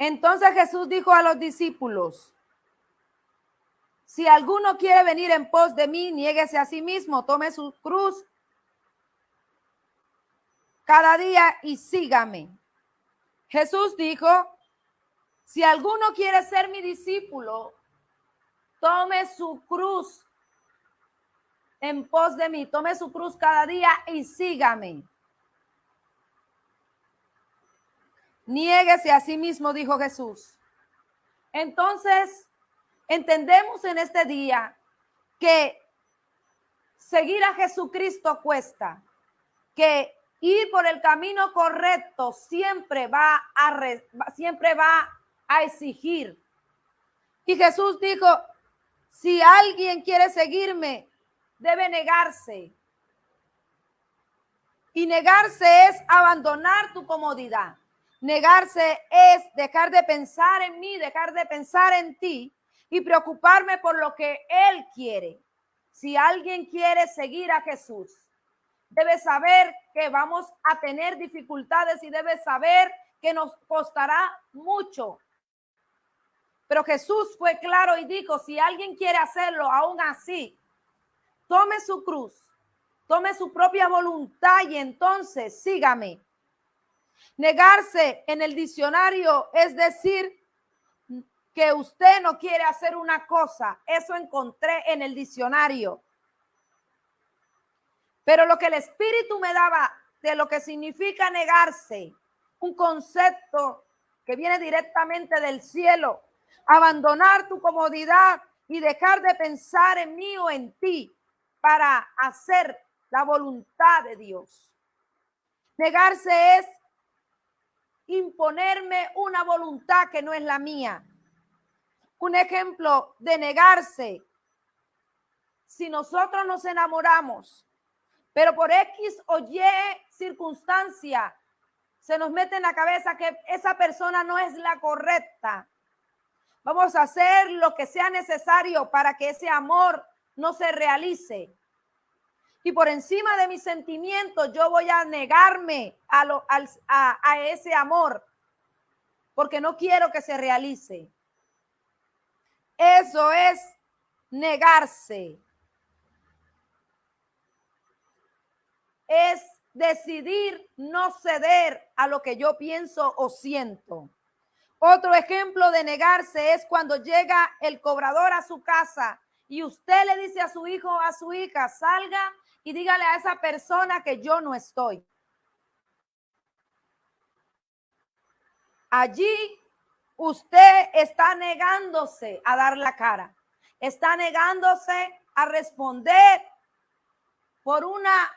Entonces Jesús dijo a los discípulos: si alguno quiere venir en pos de mí, niéguese a sí mismo, tome su cruz cada día y sígame. Jesús dijo: si alguno quiere ser mi discípulo, tome su cruz en pos de mí, tome su cruz cada día y sígame. Niéguese a sí mismo, dijo Jesús. Entonces, entendemos en este día que seguir a Jesucristo cuesta, que ir por el camino correcto siempre va a exigir. Y Jesús dijo: si alguien quiere seguirme, debe negarse. Y negarse es abandonar tu comodidad. Negarse es dejar de pensar en mí, dejar de pensar en ti y preocuparme por lo que Él quiere. Si alguien quiere seguir a Jesús, debe saber que vamos a tener dificultades y debe saber que nos costará mucho. Pero Jesús fue claro y dijo: si alguien quiere hacerlo, aún así, tome su cruz, tome su propia voluntad y entonces sígame. Negarse en el diccionario es decir que usted no quiere hacer una cosa. Eso encontré en el diccionario. Pero lo que el Espíritu me daba de lo que significa negarse, un concepto que viene directamente del cielo: abandonar tu comodidad y dejar de pensar en mí o en ti para hacer la voluntad de Dios. Negarse es imponerme una voluntad que no es la mía. Un ejemplo de negarse: si nosotros nos enamoramos, pero por X o Y circunstancia se nos mete en la cabeza que esa persona no es la correcta, vamos a hacer lo que sea necesario para que ese amor no se realice. Y por encima de mis sentimientos yo voy a negarme a ese amor porque no quiero que se realice. Eso es negarse. Es decidir no ceder a lo que yo pienso o siento. Otro ejemplo de negarse es cuando llega el cobrador a su casa y usted le dice a su hijo o a su hija: salga y dígale a esa persona que yo no estoy. Allí usted está negándose a dar la cara, está negándose a responder por una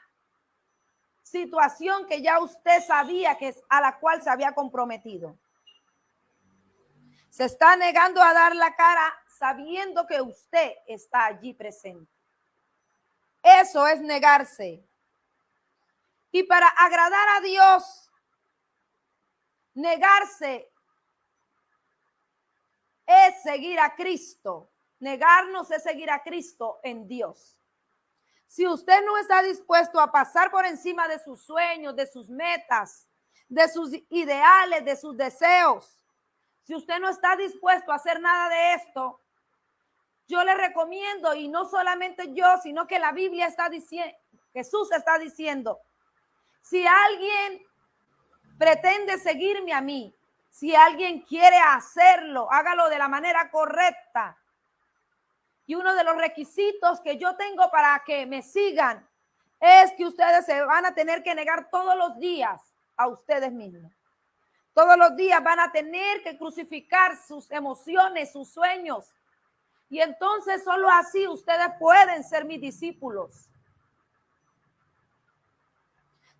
situación que ya usted sabía que es a la cual se había comprometido. Se está negando a dar la cara sabiendo que usted está allí presente. Eso es negarse. Y para agradar a Dios, negarse es seguir a Cristo. Negarnos es seguir a Cristo en Dios. Si usted no está dispuesto a pasar por encima de sus sueños, de sus metas, de sus ideales, de sus deseos, si usted no está dispuesto a hacer nada de esto, yo le recomiendo, y no solamente yo, sino que la Biblia está diciendo, Jesús está diciendo: si alguien pretende seguirme a mí, si alguien quiere hacerlo, hágalo de la manera correcta. Y uno de los requisitos que yo tengo para que me sigan es que ustedes se van a tener que negar todos los días a ustedes mismos. Todos los días van a tener que crucificar sus emociones, sus sueños. Y entonces solo así ustedes pueden ser mis discípulos.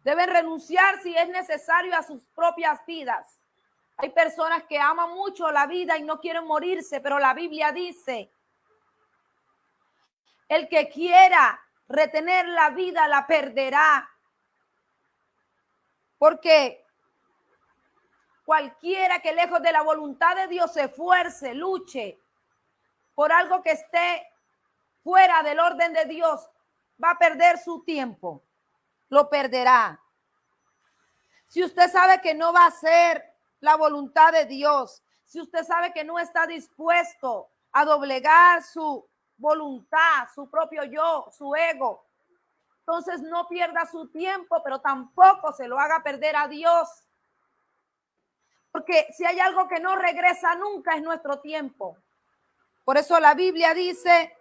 Deben renunciar si es necesario a sus propias vidas. Hay personas que aman mucho la vida y no quieren morirse, pero la Biblia dice: el que quiera retener la vida la perderá. Porque cualquiera que lejos de la voluntad de Dios se esfuerce, luche por algo que esté fuera del orden de Dios, va a perder su tiempo, lo perderá. Si usted sabe que no va a ser la voluntad de Dios, si usted sabe que no está dispuesto a doblegar su voluntad, su propio yo, su ego, entonces no pierda su tiempo, pero tampoco se lo haga perder a Dios. Porque si hay algo que no regresa nunca es nuestro tiempo. Por eso la Biblia dice,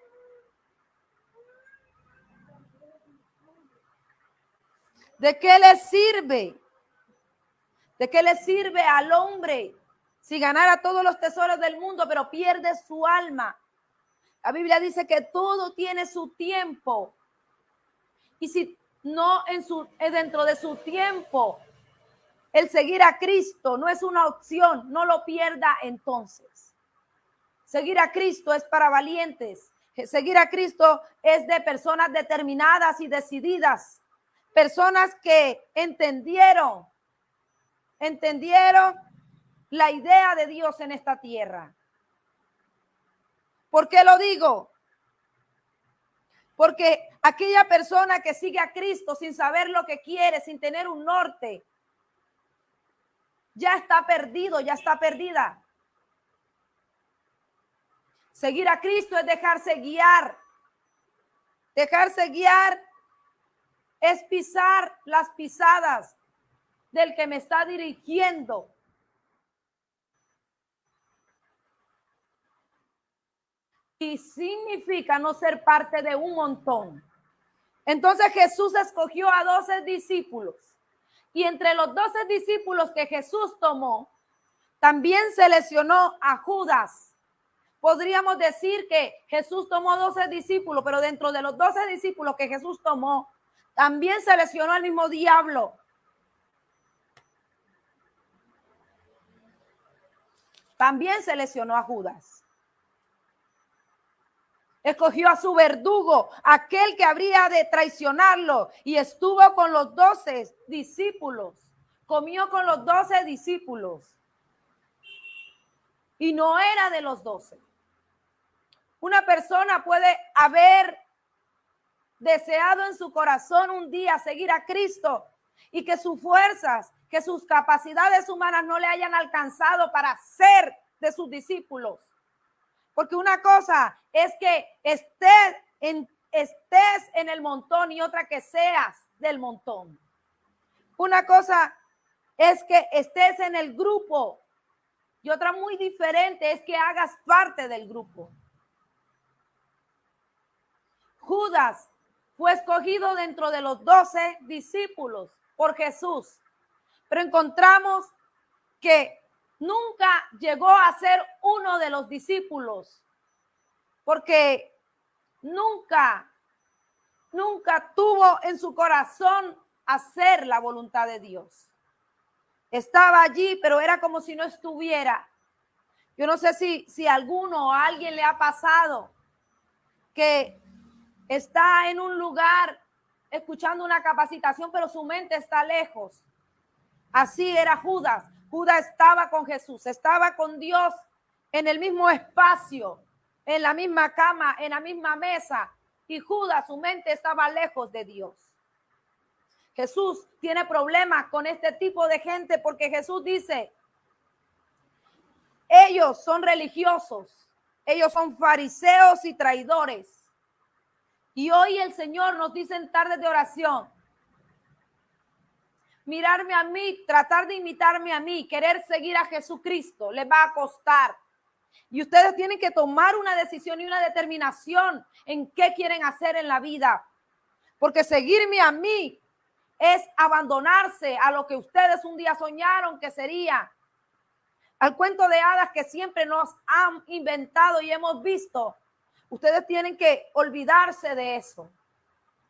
¿de qué le sirve? ¿De qué le sirve al hombre si ganara todos los tesoros del mundo, pero pierde su alma? La Biblia dice que todo tiene su tiempo. Y si no dentro de su tiempo, el seguir a Cristo no es una opción, no lo pierda entonces. Seguir a Cristo es para valientes. Seguir a Cristo es de personas determinadas y decididas. Personas que entendieron la idea de Dios en esta tierra. ¿Por qué lo digo? Porque aquella persona que sigue a Cristo sin saber lo que quiere, sin tener un norte, ya está perdido, ya está perdida. Seguir a Cristo es dejarse guiar. Dejarse guiar es pisar las pisadas del que me está dirigiendo. Y significa no ser parte de un montón. Entonces Jesús escogió a 12 discípulos. Y entre los 12 discípulos que Jesús tomó, también seleccionó a Judas. Podríamos decir que Jesús tomó 12 discípulos, pero dentro de los 12 discípulos que Jesús tomó, también seleccionó al mismo diablo. También seleccionó a Judas. Escogió a su verdugo, aquel que habría de traicionarlo, y estuvo con los 12 discípulos. Comió con los 12 discípulos. Y no era de los 12. Una persona puede haber deseado en su corazón un día seguir a Cristo y que sus fuerzas, que sus capacidades humanas no le hayan alcanzado para ser de sus discípulos. Porque una cosa es que estés en el montón y otra que seas del montón. Una cosa es que estés en el grupo y otra muy diferente es que hagas parte del grupo. Judas fue escogido dentro de los 12 discípulos por Jesús, pero encontramos que nunca llegó a ser uno de los discípulos, porque nunca tuvo en su corazón hacer la voluntad de Dios. Estaba allí, pero era como si no estuviera. Yo no sé si alguno o a alguien le ha pasado que está en un lugar escuchando una capacitación, pero su mente está lejos. Así era Judas. Judas estaba con Jesús, estaba con Dios en el mismo espacio, en la misma cama, en la misma mesa. Y Judas, su mente estaba lejos de Dios. Jesús tiene problemas con este tipo de gente porque Jesús dice, ellos son religiosos, ellos son fariseos y traidores. Y hoy el Señor nos dice en tardes de oración, mirarme a mí, tratar de imitarme a mí, querer seguir a Jesucristo, les va a costar. Y ustedes tienen que tomar una decisión y una determinación en qué quieren hacer en la vida. Porque seguirme a mí es abandonarse a lo que ustedes un día soñaron que sería. Al cuento de hadas que siempre nos han inventado y hemos visto. Ustedes tienen que olvidarse de eso.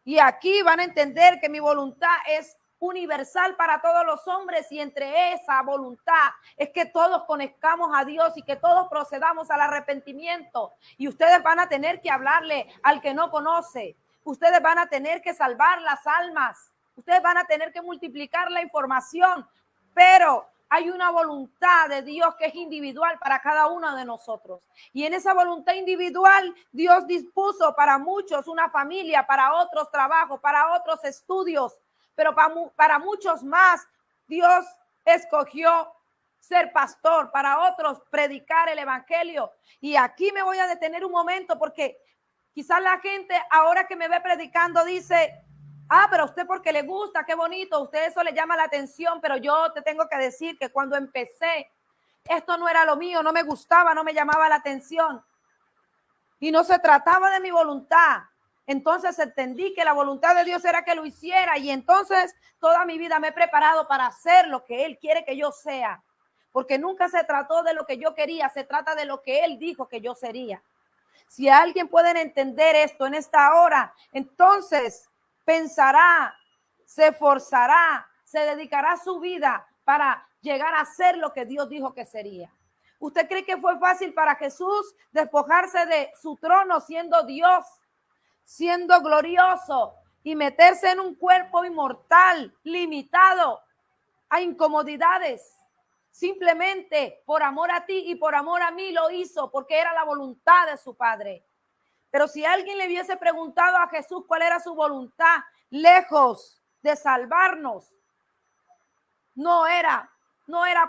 Y aquí van a entender que mi voluntad es universal para todos los hombres y entre esa voluntad es que todos conozcamos a Dios y que todos procedamos al arrepentimiento. Y ustedes van a tener que hablarle al que no conoce. Ustedes van a tener que salvar las almas. Ustedes van a tener que multiplicar la información. Pero hay una voluntad de Dios que es individual para cada uno de nosotros. Y en esa voluntad individual, Dios dispuso para muchos una familia, para otros trabajo, para otros estudios. Pero para muchos más, Dios escogió ser pastor, para otros predicar el evangelio. Y aquí me voy a detener un momento porque quizás la gente ahora que me ve predicando dice, ah, pero a usted porque le gusta, qué bonito, a usted eso le llama la atención, pero yo te tengo que decir que cuando empecé, esto no era lo mío, no me gustaba, no me llamaba la atención. Y no se trataba de mi voluntad. Entonces entendí que la voluntad de Dios era que lo hiciera y entonces toda mi vida me he preparado para hacer lo que Él quiere que yo sea. Porque nunca se trató de lo que yo quería, se trata de lo que Él dijo que yo sería. Si alguien puede entender esto en esta hora, entonces pensará, se esforzará, se dedicará su vida para llegar a ser lo que Dios dijo que sería. ¿Usted cree que fue fácil para Jesús despojarse de su trono siendo Dios, siendo glorioso y meterse en un cuerpo inmortal, limitado a incomodidades? Simplemente por amor a ti y por amor a mí lo hizo, porque era la voluntad de su Padre. Pero si alguien le hubiese preguntado a Jesús cuál era su voluntad, lejos de salvarnos, no era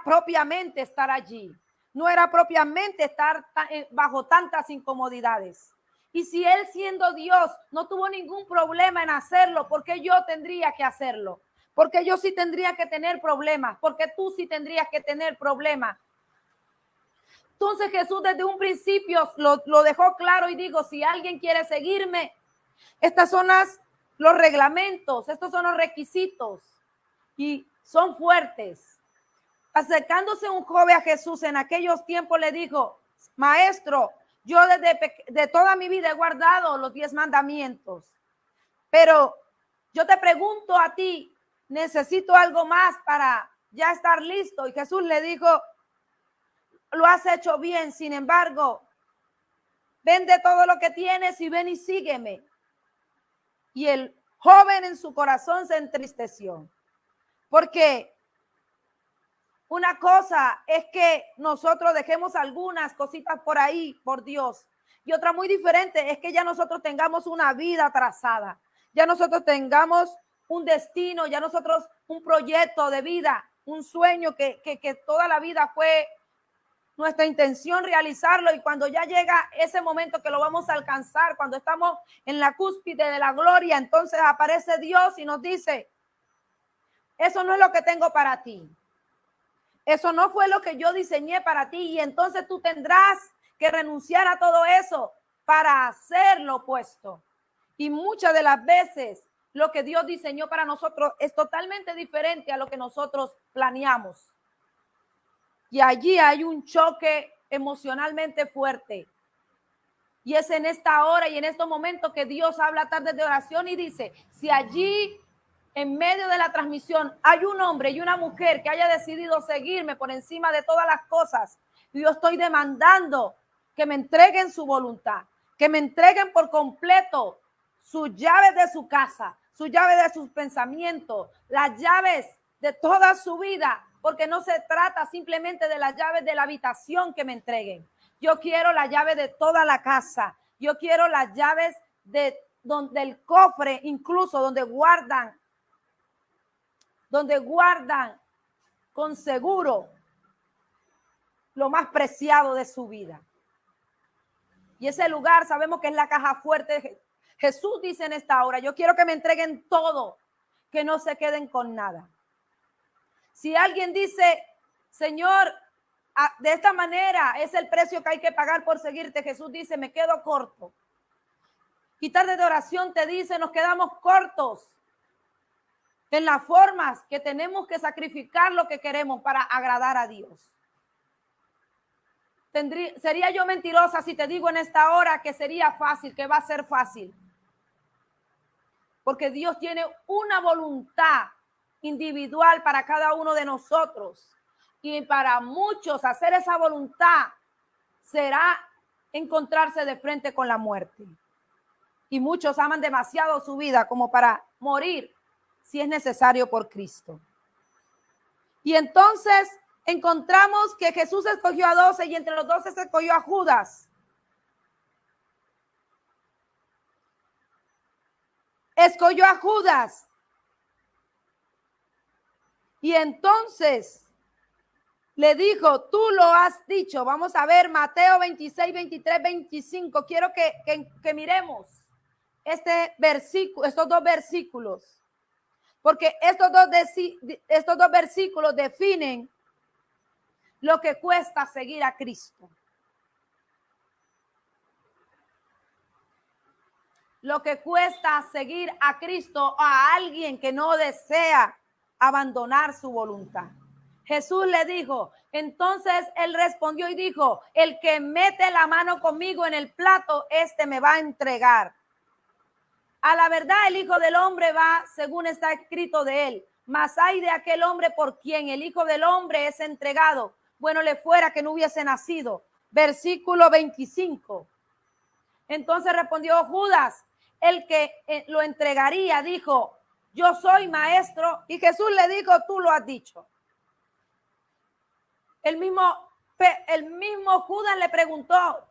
propiamente estar allí, no era propiamente estar bajo tantas incomodidades. Y si Él siendo Dios no tuvo ningún problema en hacerlo, ¿por qué yo tendría que hacerlo? Porque yo sí tendría que tener problemas, porque tú sí tendrías que tener problemas. Entonces Jesús desde un principio lo dejó claro y digo, si alguien quiere seguirme, estas son los reglamentos, estos son los requisitos y son fuertes. Acercándose un joven a Jesús en aquellos tiempos le dijo, maestro, yo de toda mi vida he guardado los 10 mandamientos, pero yo te pregunto a ti, necesito algo más para ya estar listo. Y Jesús le dijo, lo has hecho bien, sin embargo, vende todo lo que tienes y ven y sígueme. Y el joven en su corazón se entristeció, porque una cosa es que nosotros dejemos algunas cositas por ahí, por Dios, y otra muy diferente es que ya nosotros tengamos una vida trazada, ya nosotros tengamos un destino, ya nosotros un proyecto de vida, un sueño que toda la vida fue nuestra intención realizarlo, y cuando ya llega ese momento que lo vamos a alcanzar, cuando estamos en la cúspide de la gloria, entonces aparece Dios y nos dice, eso no es lo que tengo para ti, eso no fue lo que yo diseñé para ti, y entonces tú tendrás que renunciar a todo eso para hacer lo opuesto. Y muchas de las veces lo que Dios diseñó para nosotros es totalmente diferente a lo que nosotros planeamos. Y allí hay un choque emocionalmente fuerte. Y es en esta hora y en estos momentos que Dios habla tarde de oración y dice, si allí en medio de la transmisión hay un hombre y una mujer que haya decidido seguirme por encima de todas las cosas, yo estoy demandando que me entreguen su voluntad, que me entreguen por completo sus llaves de su casa, sus llaves de sus pensamientos, las llaves de toda su vida, porque no se trata simplemente de las llaves de la habitación que me entreguen. Yo quiero la llave de toda la casa. Yo quiero las llaves del cofre, incluso donde guardan con seguro lo más preciado de su vida. Y ese lugar sabemos que es la caja fuerte. Jesús dice en esta hora, yo quiero que me entreguen todo, que no se queden con nada. Si alguien dice, Señor, de esta manera es el precio que hay que pagar por seguirte, Jesús dice, me quedo corto. Y tarde de oración te dice, nos quedamos cortos en las formas que tenemos que sacrificar lo que queremos para agradar a Dios. Sería yo mentirosa si te digo en esta hora que sería fácil, que va a ser fácil. Porque Dios tiene una voluntad individual para cada uno de nosotros. Y para muchos hacer esa voluntad será encontrarse de frente con la muerte. Y muchos aman demasiado su vida como para morir si es necesario por Cristo. Y entonces encontramos que Jesús escogió a 12 y entre los 12 se escogió a Judas. Escogió a Judas. Y entonces le dijo, tú lo has dicho. Vamos a ver Mateo 26, 23, 25. Quiero que miremos este versículo, estos dos versículos, porque estos dos versículos definen lo que cuesta seguir a Cristo. Lo que cuesta seguir a Cristo, a alguien que no desea abandonar su voluntad. Jesús le dijo, entonces él respondió y dijo, el que mete la mano conmigo en el plato, este me va a entregar. A la verdad el Hijo del Hombre va según está escrito de él, mas hay de aquel hombre por quien el Hijo del Hombre es entregado. Bueno le fuera que no hubiese nacido. Versículo 25. Entonces respondió Judas, el que lo entregaría, dijo, yo soy maestro. Y Jesús le dijo, tú lo has dicho. El mismo Judas le preguntó,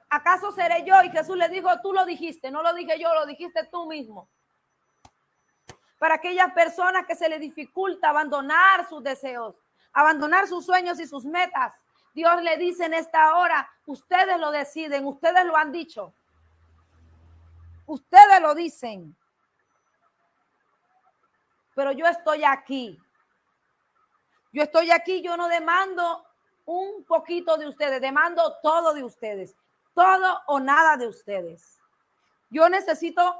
¿acaso seré yo? Y Jesús le dijo, tú lo dijiste, no lo dije yo, lo dijiste tú mismo. Para aquellas personas que se les dificulta abandonar sus deseos, abandonar sus sueños y sus metas, Dios le dice en esta hora, ustedes lo deciden, ustedes lo han dicho. Ustedes lo dicen, pero yo estoy aquí. Yo estoy aquí, yo no demando un poquito de ustedes, demando todo de ustedes, todo o nada de ustedes. Yo necesito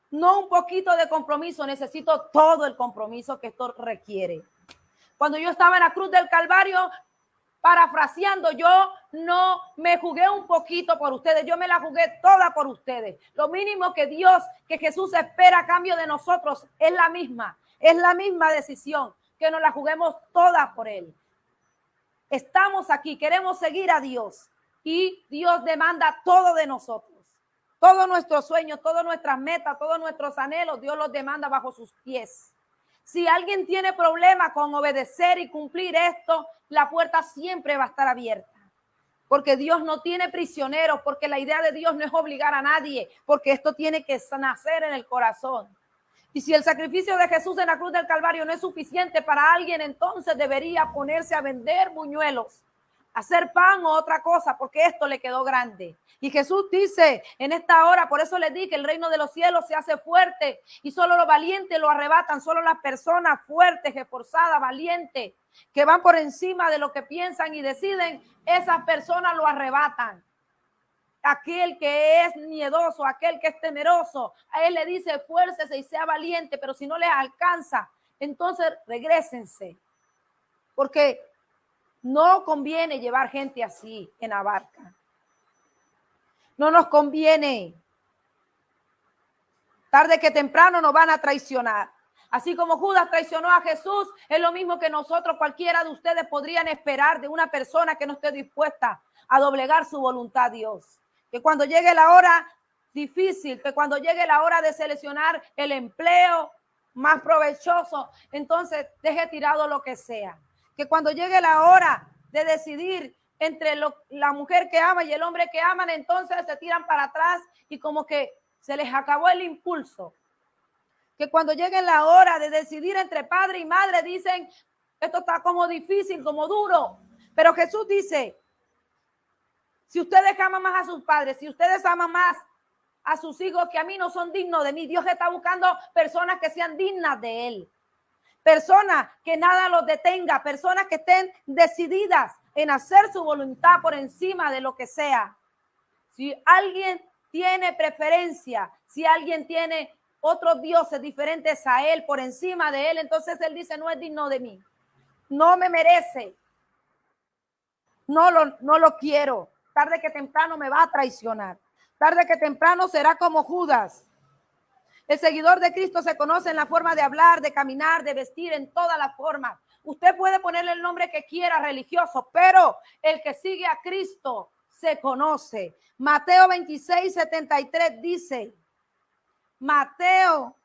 no un poquito de compromiso, necesito todo el compromiso que esto requiere. Cuando yo estaba en la cruz del Calvario, parafraseando, yo no me jugué un poquito por ustedes, yo me la jugué toda por ustedes. Lo mínimo que Dios, que Jesús espera a cambio de nosotros es la misma decisión, que nos la juguemos toda por Él. Estamos aquí, queremos seguir a Dios y Dios demanda todo de nosotros. Todos nuestros sueños, todas nuestras metas, todos nuestros anhelos, Dios los demanda bajo sus pies. Si alguien tiene problema con obedecer y cumplir esto, la puerta siempre va a estar abierta. Porque Dios no tiene prisioneros, porque la idea de Dios no es obligar a nadie, porque esto tiene que nacer en el corazón. Y si el sacrificio de Jesús en la cruz del Calvario no es suficiente para alguien, entonces debería ponerse a vender buñuelos, hacer pan o otra cosa, porque esto le quedó grande. Y Jesús dice en esta hora, por eso les dije que el reino de los cielos se hace fuerte y solo los valientes lo arrebatan, solo las personas fuertes, esforzadas, valientes, que van por encima de lo que piensan y deciden, esas personas lo arrebatan. Aquel que es miedoso, aquel que es temeroso, a él le dice esfuércese y sea valiente, pero si no les alcanza, entonces regrésense, porque no conviene llevar gente así en la barca. No nos conviene. Tarde que temprano nos van a traicionar. Así como Judas traicionó a Jesús, es lo mismo que nosotros, cualquiera de ustedes podrían esperar de una persona que no esté dispuesta a doblegar su voluntad a Dios. Que cuando llegue la hora difícil, que cuando llegue la hora de seleccionar el empleo más provechoso, entonces deje tirado lo que sea. Que cuando llegue la hora de decidir entre la mujer que ama y el hombre que aman, entonces se tiran para atrás y como que se les acabó el impulso. Que cuando llegue la hora de decidir entre padre y madre, dicen, esto está como difícil, como duro. Pero Jesús dice, si ustedes aman más a sus padres, si ustedes aman más a sus hijos que a mí, no son dignos de mí. Dios está buscando personas que sean dignas de Él. Personas que nada los detenga, personas que estén decididas en hacer su voluntad por encima de lo que sea. Si alguien tiene preferencia, si alguien tiene otros dioses diferentes a Él, por encima de Él, entonces Él dice, no es digno de mí, no me merece, no lo quiero. Tarde que temprano me va a traicionar. Tarde que temprano será como Judas. El seguidor de Cristo se conoce en la forma de hablar, de caminar, de vestir, en todas las formas. Usted puede ponerle el nombre que quiera religioso, pero el que sigue a Cristo se conoce. Mateo 26, 73 dice, Mateo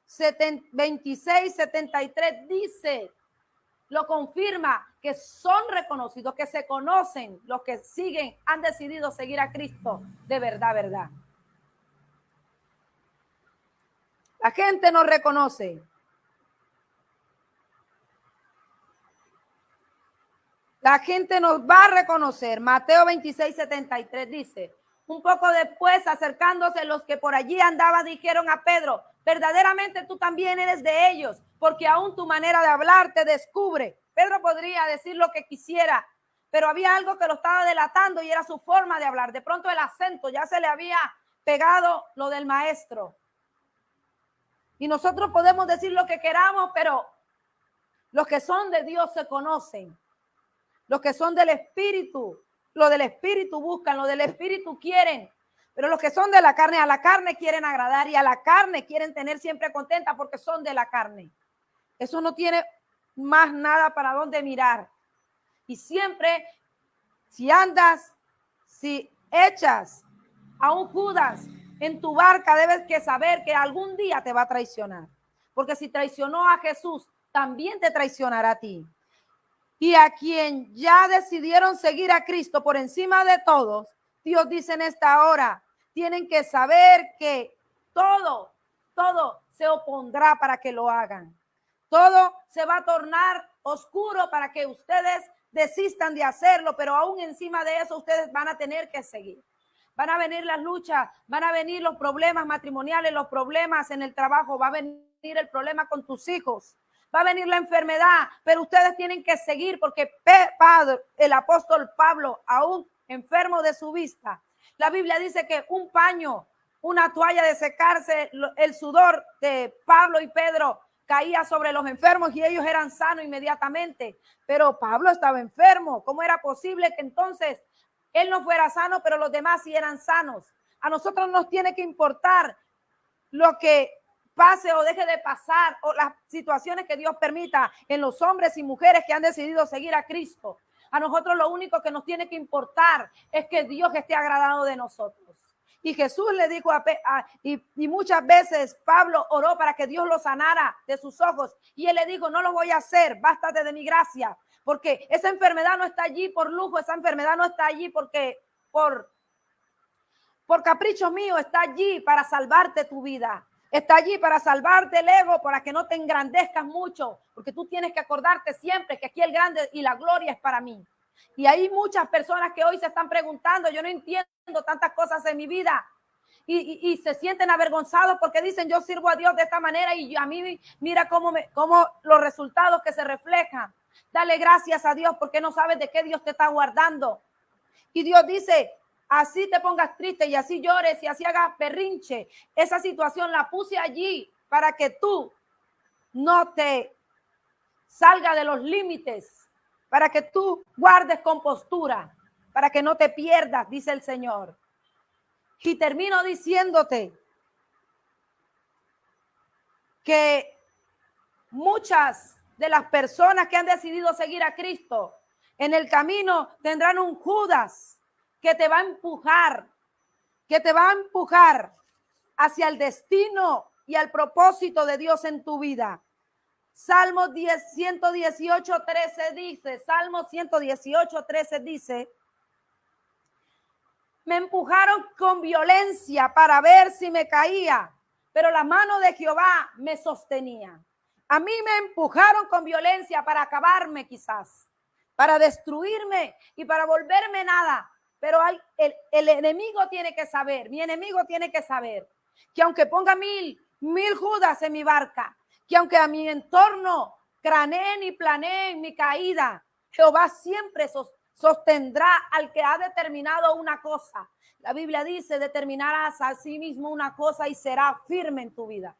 26, 73 dice, lo confirma, que son reconocidos, que se conocen, los que siguen, han decidido seguir a Cristo de verdad, verdad. La gente nos reconoce. La gente nos va a reconocer. Mateo 26:73 dice, un poco después, acercándose los que por allí andaban, dijeron a Pedro, verdaderamente tú también eres de ellos, porque aún tu manera de hablar te descubre. Pedro podría decir lo que quisiera, pero había algo que lo estaba delatando y era su forma de hablar. De pronto el acento ya se le había pegado lo del maestro. Y nosotros podemos decir lo que queramos, pero los que son de Dios se conocen. Los que son del Espíritu, lo del Espíritu buscan, lo del Espíritu quieren. Pero los que son de la carne, a la carne quieren agradar y a la carne quieren tener siempre contenta porque son de la carne. Eso no tiene más nada para dónde mirar. Y siempre, si andas, si echas a un Judas en tu barca, debes que saber que algún día te va a traicionar. Porque si traicionó a Jesús, también te traicionará a ti. Y a quien ya decidieron seguir a Cristo por encima de todos, Dios dice en esta hora, tienen que saber que todo se opondrá para que lo hagan. Todo se va a tornar oscuro para que ustedes desistan de hacerlo, pero aún encima de eso ustedes van a tener que seguir. Van a venir las luchas, van a venir los problemas matrimoniales, los problemas en el trabajo, va a venir el problema con tus hijos, va a venir la enfermedad, pero ustedes tienen que seguir porque el apóstol Pablo, aún enfermo de su vista, la Biblia dice que un paño, una toalla de secarse, el sudor de Pablo y Pedro caía sobre los enfermos y ellos eran sanos inmediatamente. Pero Pablo estaba enfermo. ¿Cómo era posible que entonces él no fuera sano, pero los demás sí eran sanos? A nosotros nos tiene que importar lo que pase o deje de pasar o las situaciones que Dios permita en los hombres y mujeres que han decidido seguir a Cristo. A nosotros lo único que nos tiene que importar es que Dios esté agradado de nosotros. Y Jesús le dijo y muchas veces Pablo oró para que Dios lo sanara de sus ojos. Y él le dijo, no lo voy a hacer, bástate de mi gracia. Porque esa enfermedad no está allí por lujo, esa enfermedad no está allí porque por capricho mío, está allí para salvarte tu vida. Está allí para salvarte el ego, para que no te engrandezcas mucho, porque tú tienes que acordarte siempre que aquí el grande y la gloria es para mí. Y hay muchas personas que hoy se están preguntando, yo no entiendo tantas cosas en mi vida, y se sienten avergonzados porque dicen, yo sirvo a Dios de esta manera y a mí mira cómo los resultados que se reflejan. Dale gracias a Dios porque no sabes de qué Dios te está guardando. Y Dios dice, así te pongas triste y así llores y así hagas berrinche. Esa situación la puse allí para que tú no te salga de los límites, para que tú guardes compostura, para que no te pierdas, dice el Señor. Y termino diciéndote que muchas de las personas que han decidido seguir a Cristo en el camino tendrán un Judas que te va a empujar hacia el destino y al propósito de Dios en tu vida. Salmo 118:13 dice, Salmo 118:13 dice, me empujaron con violencia para ver si me caía, pero la mano de Jehová me sostenía. A mí me empujaron con violencia para acabarme quizás, para destruirme y para volverme nada. Pero el enemigo tiene que saber, mi enemigo tiene que saber que aunque ponga mil Judas en mi barca, que aunque a mi entorno craneen y planeen mi caída, Jehová siempre sostendrá al que ha determinado una cosa. La Biblia dice, determinarás a sí mismo una cosa y será firme en tu vida.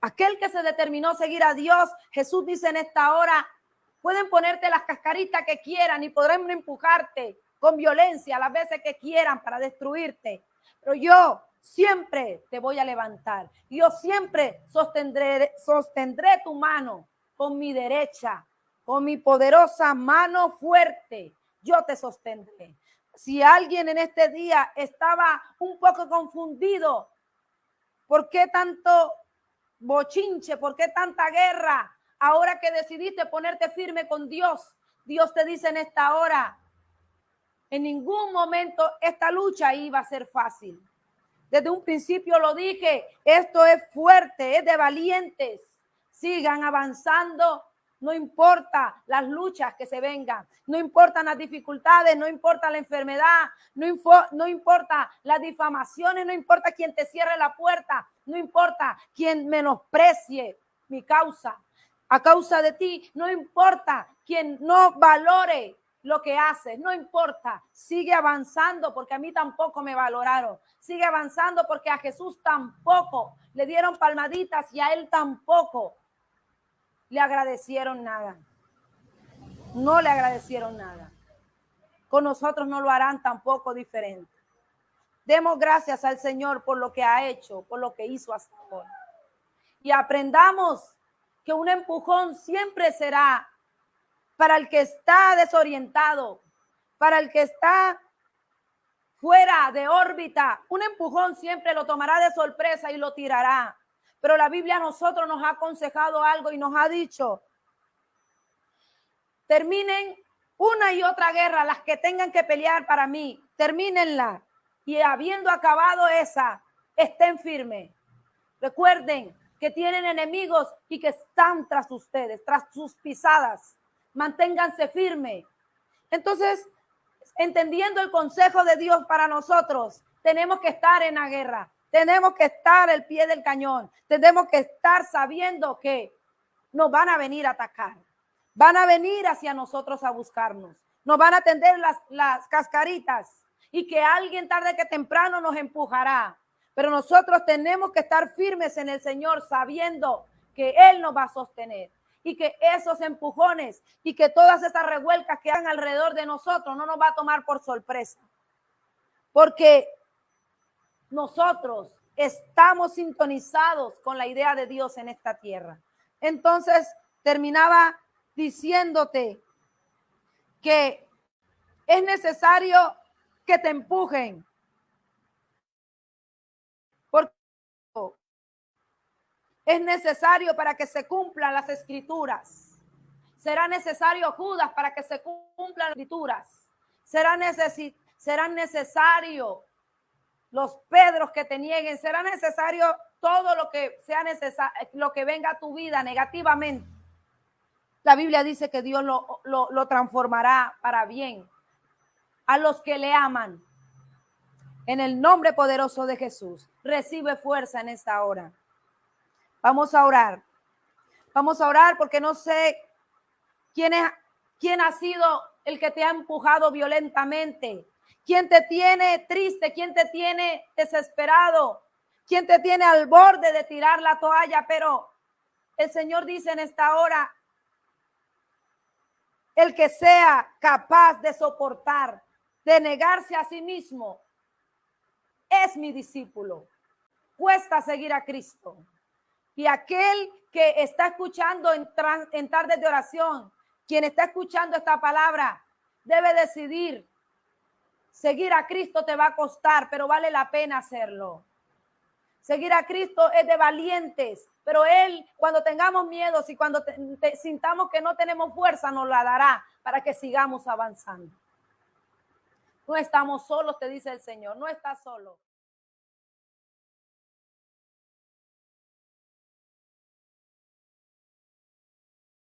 Aquel que se determinó seguir a Dios, Jesús dice en esta hora, pueden ponerte las cascaritas que quieran y podrán empujarte con violencia las veces que quieran para destruirte. Pero yo siempre te voy a levantar. Yo siempre sostendré tu mano con mi derecha, con mi poderosa mano fuerte. Yo te sostendré. Si alguien en este día estaba un poco confundido, ¿por qué tanto bochinche? ¿Por qué tanta guerra? Ahora que decidiste ponerte firme con Dios, Dios te dice en esta hora, en ningún momento esta lucha iba a ser fácil. Desde un principio lo dije, esto es fuerte, es de valientes. Sigan avanzando, No importa las luchas que se vengan, no importan las dificultades, no importa la enfermedad, no importa las difamaciones, no importa quien te cierre la puerta, no importa quien menosprecie mi causa. A causa de ti, no importa quien no valore lo que haces, no importa, sigue avanzando porque a mí tampoco me valoraron, sigue avanzando porque a Jesús tampoco le dieron palmaditas y a él tampoco le agradecieron nada, no le agradecieron nada. Con nosotros no lo harán tampoco diferente. Demos gracias al Señor por lo que ha hecho, por lo que hizo hasta ahora. Y aprendamos que un empujón siempre será para el que está desorientado, para el que está fuera de órbita. Un empujón siempre lo tomará de sorpresa y lo tirará. Pero la Biblia a nosotros nos ha aconsejado algo y nos ha dicho: terminen una y otra guerra, las que tengan que pelear para mí, termínenla. Y habiendo acabado esa, estén firmes. Recuerden que tienen enemigos y que están tras ustedes, tras sus pisadas. Manténganse firmes. Entonces, entendiendo el consejo de Dios para nosotros, tenemos que estar en la guerra, tenemos que estar al pie del cañón, tenemos que estar sabiendo que nos van a venir a atacar, van a venir hacia nosotros a buscarnos, nos van a tender las cascaritas y que alguien tarde que temprano nos empujará. Pero nosotros tenemos que estar firmes en el Señor sabiendo que Él nos va a sostener. Y que esos empujones y que todas esas revuelcas que hagan alrededor de nosotros no nos va a tomar por sorpresa. Porque nosotros estamos sintonizados con la idea de Dios en esta tierra. Entonces, terminaba diciéndote que es necesario que te empujen. Porque es necesario para que se cumplan las escrituras. Será necesario Judas para que se cumplan las escrituras. Serán necesarios los Pedros que te nieguen. Será necesario todo lo que sea necesario, lo que venga a tu vida negativamente. La Biblia dice que Dios lo transformará para bien a los que le aman. En el nombre poderoso de Jesús, recibe fuerza en esta hora. Vamos a orar. Vamos a orar porque no sé quién ha sido el que te ha empujado violentamente. ¿Quién te tiene triste? ¿Quién te tiene desesperado? ¿Quién te tiene al borde de tirar la toalla? Pero el Señor dice en esta hora: el que sea capaz de soportar, de negarse a sí mismo, es mi discípulo. Cuesta seguir a Cristo. Y aquel que está escuchando en tardes de oración, quien está escuchando esta palabra, debe decidir. Seguir a Cristo te va a costar, pero vale la pena hacerlo. Seguir a Cristo es de valientes, pero Él, cuando tengamos miedos y cuando sintamos que no tenemos fuerza, nos la dará para que sigamos avanzando. No estamos solos, te dice el Señor, no estás solo.